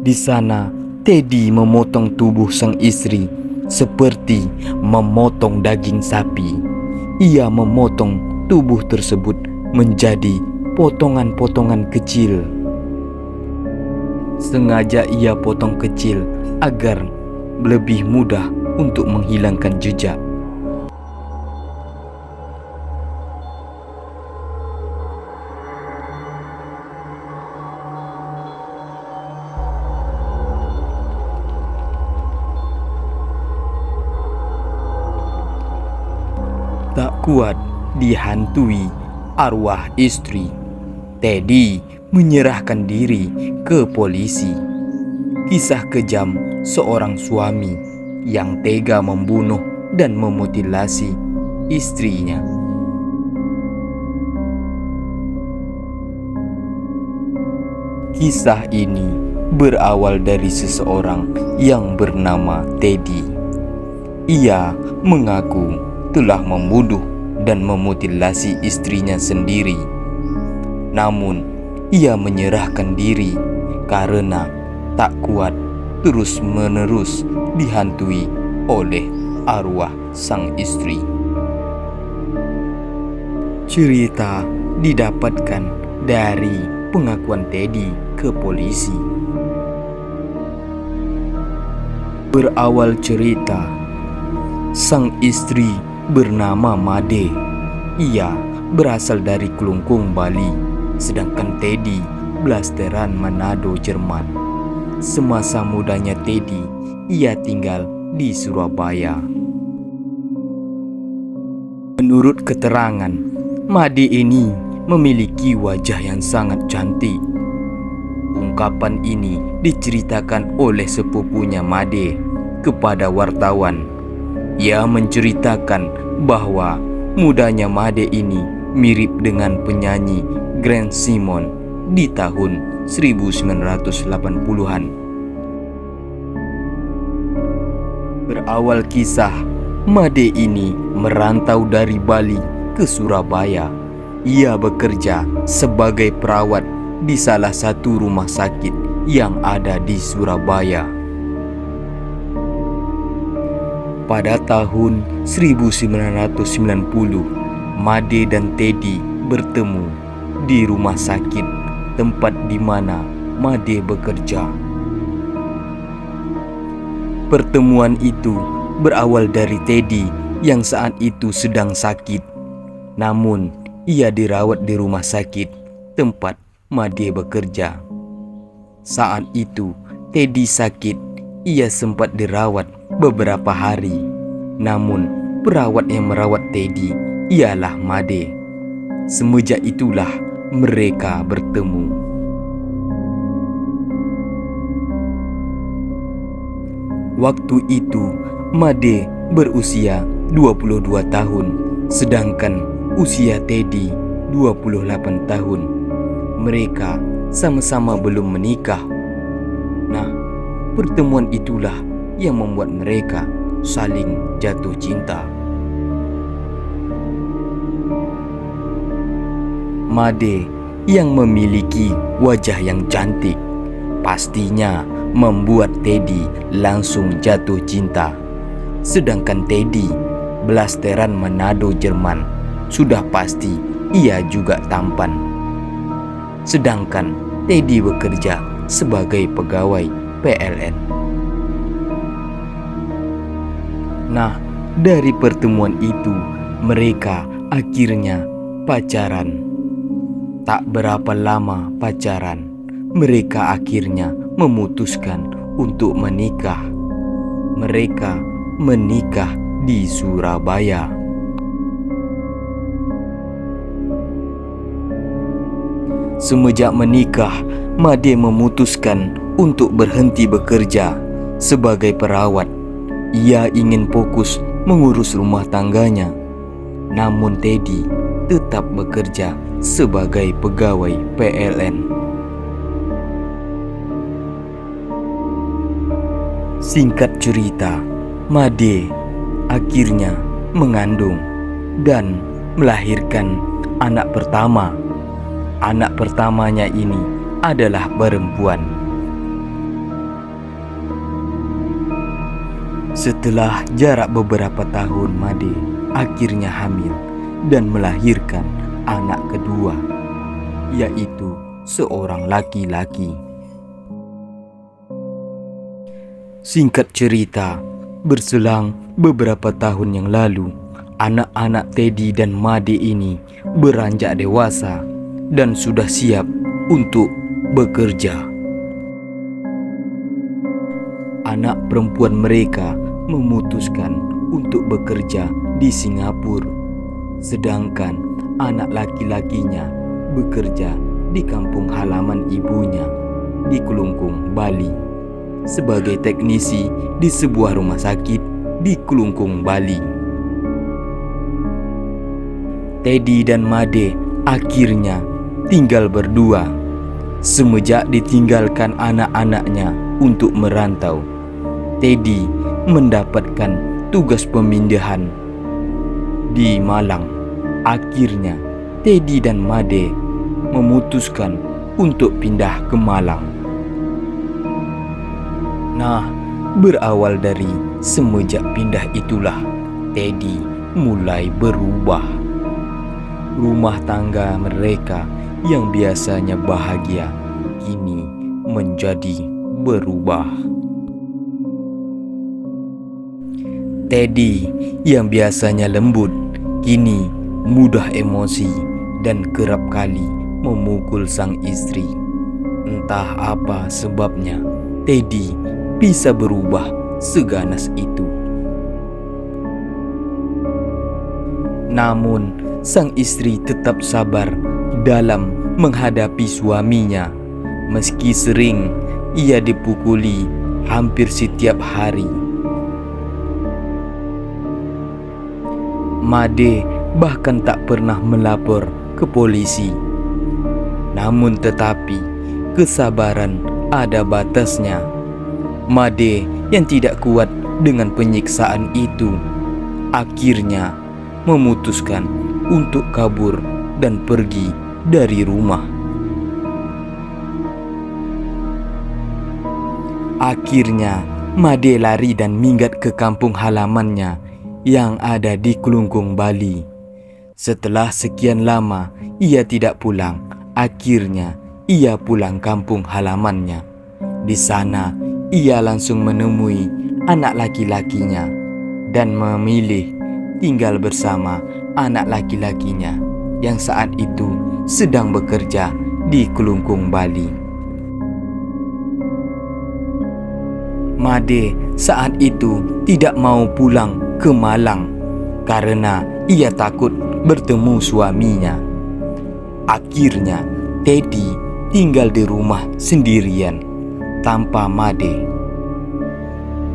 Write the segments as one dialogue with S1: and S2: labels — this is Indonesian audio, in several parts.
S1: Di sana, Teddy memotong tubuh sang istri seperti memotong daging sapi. Ia memotong tubuh tersebut menjadi potongan-potongan kecil. Sengaja ia potong kecil agar lebih mudah untuk menghilangkan jejak. Tak kuat dihantui arwah istri, Teddy menyerahkan diri ke polisi. Kisah kejam seorang suami yang tega membunuh dan memutilasi istrinya. Kisah ini berawal dari seseorang yang bernama Teddy. Ia mengaku telah membunuh dan memutilasi istrinya sendiri. Namun, ia menyerahkan diri karena tak kuat terus-menerus dihantui oleh arwah sang istri. Cerita didapatkan dari pengakuan Teddy ke polisi. Berawal cerita, sang istri bernama Made. Ia berasal dari Kelungkung, Bali, sedangkan Teddy blasteran Manado, Jerman. Semasa mudanya Teddy, ia tinggal di Surabaya. Menurut keterangan, Made ini memiliki wajah yang sangat cantik. Ungkapan ini diceritakan oleh sepupunya Made kepada wartawan. Ia menceritakan bahwa mudanya Made ini mirip dengan penyanyi Grand Simon di tahun 1980-an. Berawal kisah, Made ini merantau dari Bali ke Surabaya. Ia bekerja sebagai perawat di salah satu rumah sakit yang ada di Surabaya. Pada tahun 1990, Made dan Teddy bertemu di rumah sakit tempat di mana Made bekerja. Pertemuan itu berawal dari Teddy yang saat itu sedang sakit. Namun, ia dirawat di rumah sakit tempat Made bekerja. Saat itu, Teddy sakit. Ia sempat dirawat beberapa hari. Namun, perawat yang merawat Teddy ialah Made. Semenjak itulah mereka bertemu. Waktu itu, Made berusia 22 tahun, sedangkan usia Teddy 28 tahun. Mereka sama-sama belum menikah. Nah, pertemuan itulah yang membuat mereka saling jatuh cinta. Made yang memiliki wajah yang cantik pastinya membuat Teddy langsung jatuh cinta. Sedangkan Teddy blasteran Manado, Jerman, sudah pasti ia juga tampan. Sedangkan Teddy bekerja sebagai pegawai PLN. Nah, dari pertemuan itu mereka akhirnya pacaran. Tak berapa lama pacaran, mereka akhirnya memutuskan untuk menikah. Mereka menikah di Surabaya. Semenjak menikah, Made memutuskan untuk berhenti bekerja sebagai perawat. Ia ingin fokus mengurus rumah tangganya. Namun Teddy tetap bekerja sebagai pegawai PLN. Singkat cerita, Made akhirnya mengandung dan melahirkan anak pertama. Anak pertamanya ini adalah perempuan. Setelah jarak beberapa tahun, Made akhirnya hamil dan melahirkan anak kedua, yaitu seorang laki-laki. Singkat cerita, berselang beberapa tahun yang lalu, anak-anak Teddy dan Made ini beranjak dewasa dan sudah siap untuk bekerja. Anak perempuan mereka memutuskan untuk bekerja di Singapura, sedangkan anak laki-lakinya bekerja di kampung halaman ibunya di Kelungkung, Bali, sebagai teknisi di sebuah rumah sakit di Kelungkung, Bali. Teddy dan Made akhirnya tinggal berdua semenjak ditinggalkan anak-anaknya untuk merantau. Teddy mendapatkan tugas pemindahan di Malang. Akhirnya Teddy dan Made memutuskan untuk pindah ke Malang. Nah, berawal dari semenjak pindah itulah Teddy mulai berubah. Rumah tangga mereka yang biasanya bahagia kini menjadi berubah. Teddy yang biasanya lembut kini mudah emosi dan kerap kali memukul sang istri. Entah apa sebabnya, Teddy bisa berubah seganas itu. Namun, sang istri tetap sabar dalam menghadapi suaminya, meski sering ia dipukuli hampir setiap hari. Made bahkan tak pernah melapor ke polisi. Namun tetapi, kesabaran ada batasnya. Made yang tidak kuat dengan penyiksaan itu akhirnya memutuskan untuk kabur dan pergi dari rumah. Akhirnya Made lari dan minggat ke kampung halamannya yang ada di Kelungkung, Bali. Setelah sekian lama ia tidak pulang, akhirnya ia pulang kampung halamannya. Di sana ia langsung menemui anak laki-lakinya dan memilih tinggal bersama anak laki-lakinya yang saat itu sedang bekerja di Kelungkung, Bali. Made saat itu tidak mau pulang ke Malang karena ia takut bertemu suaminya. Akhirnya Teddy tinggal di rumah sendirian tanpa Made.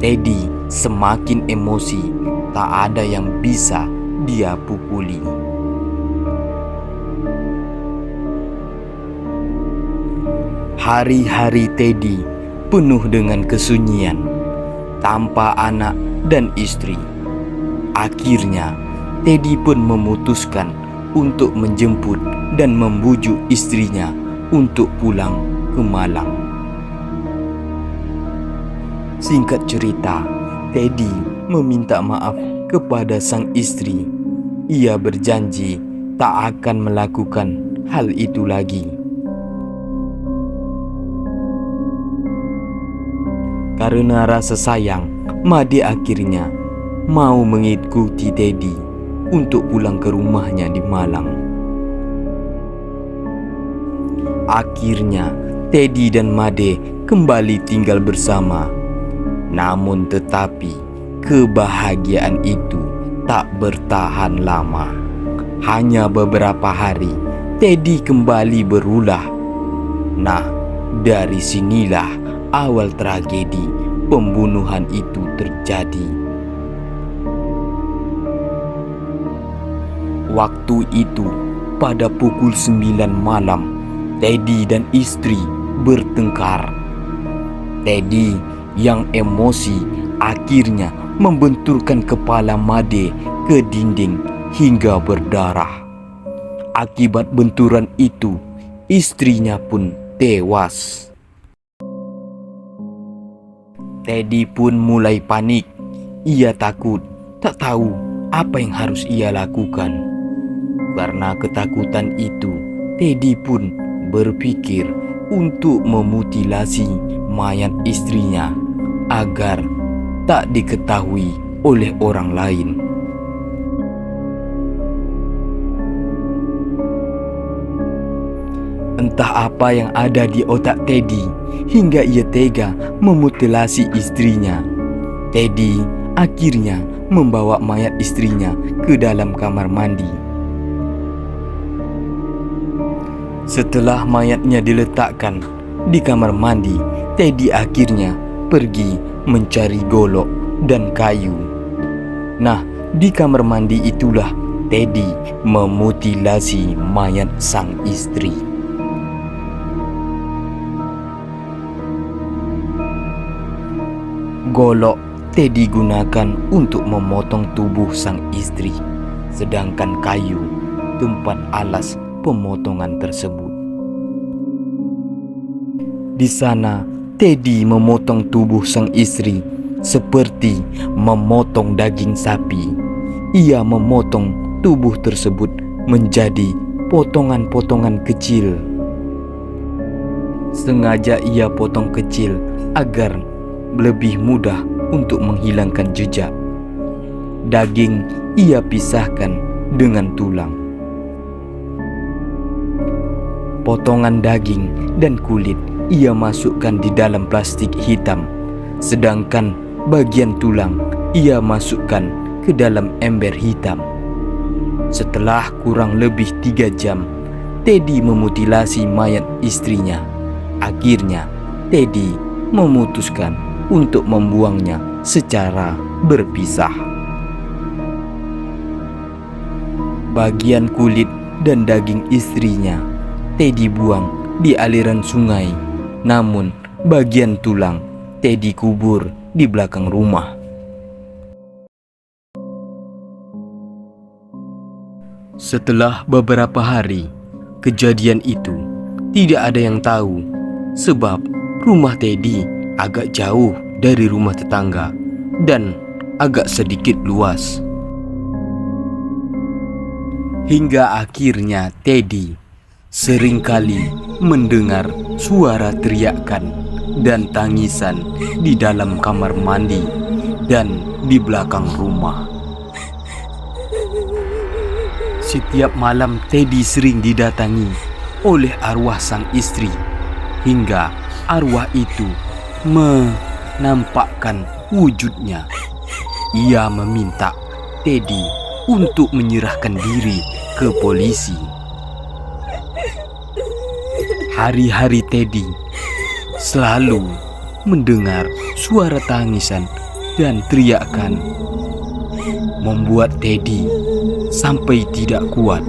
S1: Teddy semakin emosi, tak ada yang bisa dia pukuli. Hari-hari Teddy penuh dengan kesunyian, tanpa anak dan istri. Akhirnya Teddy pun memutuskan untuk menjemput dan membujuk istrinya untuk pulang ke Malang. Singkat cerita, Teddy meminta maaf kepada sang istri. Ia berjanji tak akan melakukan hal itu lagi. Karena rasa sayang, Made akhirnya mau mengikuti Teddy untuk pulang ke rumahnya di Malang. Akhirnya Teddy dan Made kembali tinggal bersama. Namun tetapi kebahagiaan itu tak bertahan lama. Hanya beberapa hari Teddy kembali berulah. Nah, dari sinilah awal tragedi pembunuhan itu terjadi. Waktu itu, pada pukul 9 malam, Teddy dan istri bertengkar. Teddy yang emosi akhirnya membenturkan kepala Made ke dinding hingga berdarah. Akibat benturan itu, istrinya pun tewas. Teddy pun mulai panik. Ia takut, tak tahu apa yang harus ia lakukan. Karena ketakutan itu, Teddy pun berpikir untuk memutilasi mayat istrinya agar tak diketahui oleh orang lain. Entah apa yang ada di otak Teddy hingga ia tega memutilasi istrinya. Teddy akhirnya membawa mayat istrinya ke dalam kamar mandi. Setelah mayatnya diletakkan di kamar mandi, Teddy akhirnya pergi mencari golok dan kayu. Nah, di kamar mandi itulah Teddy memutilasi mayat sang istri. Golok Teddy gunakan untuk memotong tubuh sang istri, sedangkan kayu tempat alas pemotongan tersebut. Di sana, Teddy memotong tubuh sang istri seperti memotong daging sapi. Ia memotong tubuh tersebut menjadi potongan-potongan kecil. Sengaja ia potong kecil agar lebih mudah untuk menghilangkan jejak. Daging ia pisahkan dengan tulang. Potongan daging dan kulit ia masukkan di dalam plastik hitam, sedangkan bagian tulang ia masukkan ke dalam ember hitam. Setelah kurang lebih 3 jam, Teddy memutilasi mayat istrinya. Akhirnya, Teddy memutuskan untuk membuangnya secara berpisah. Bagian kulit dan daging istrinya Teddy buang di aliran sungai, namun bagian tulang Teddy kubur di belakang rumah. Setelah beberapa hari kejadian itu, tidak ada yang tahu sebab rumah Teddy agak jauh dari rumah tetangga dan agak sedikit luas. Hingga akhirnya Teddy seringkali mendengar suara teriakan dan tangisan di dalam kamar mandi dan di belakang rumah. Setiap malam Teddy sering didatangi oleh arwah sang istri, hingga arwah itu menampakkan wujudnya. Ia meminta Teddy untuk menyerahkan diri ke polisi. Hari-hari Teddy selalu mendengar suara tangisan dan teriakan, membuat Teddy sampai tidak kuat.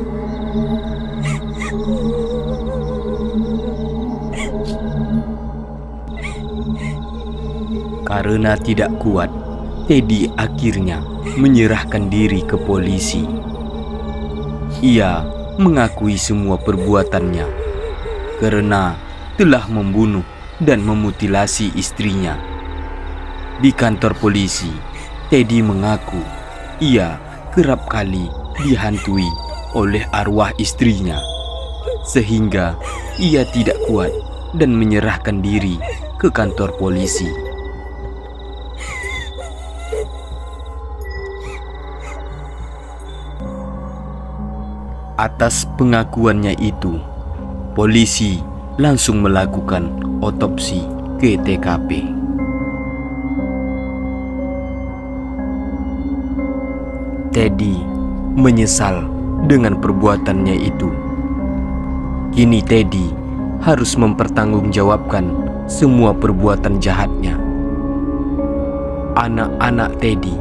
S1: Karena tidak kuat, Teddy akhirnya menyerahkan diri ke polisi. Ia mengakui semua perbuatannya karena telah membunuh dan memutilasi istrinya. Di kantor polisi, Teddy mengaku ia kerap kali dihantui oleh arwah istrinya, sehingga ia tidak kuat dan menyerahkan diri ke kantor polisi. Atas pengakuannya itu, polisi langsung melakukan otopsi ke TKP. Teddy menyesal dengan perbuatannya itu. Kini Teddy harus mempertanggungjawabkan semua perbuatan jahatnya. Anak-anak Teddy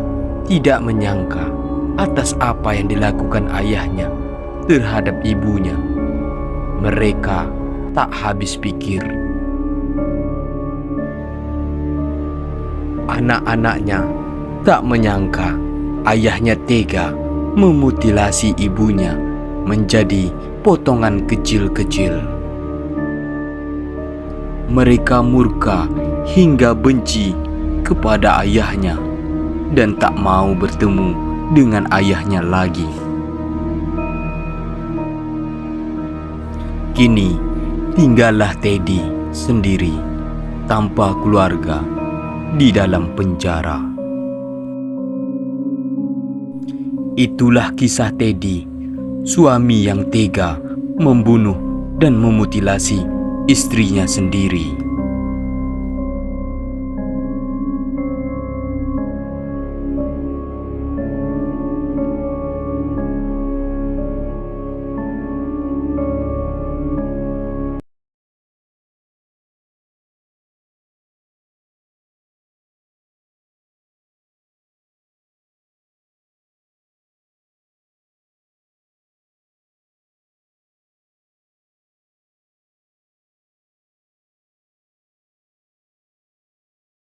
S1: tidak menyangka atas apa yang dilakukan ayahnya terhadap ibunya. Mereka tak habis pikir. Anak-anaknya tak menyangka ayahnya tega memutilasi ibunya menjadi potongan kecil-kecil. Mereka murka hingga benci kepada ayahnya dan tak mau bertemu dengan ayahnya lagi. Kini tinggallah Teddy sendiri tanpa keluarga di dalam penjara. Itulah kisah Teddy, suami yang tega membunuh dan memutilasi istrinya sendiri.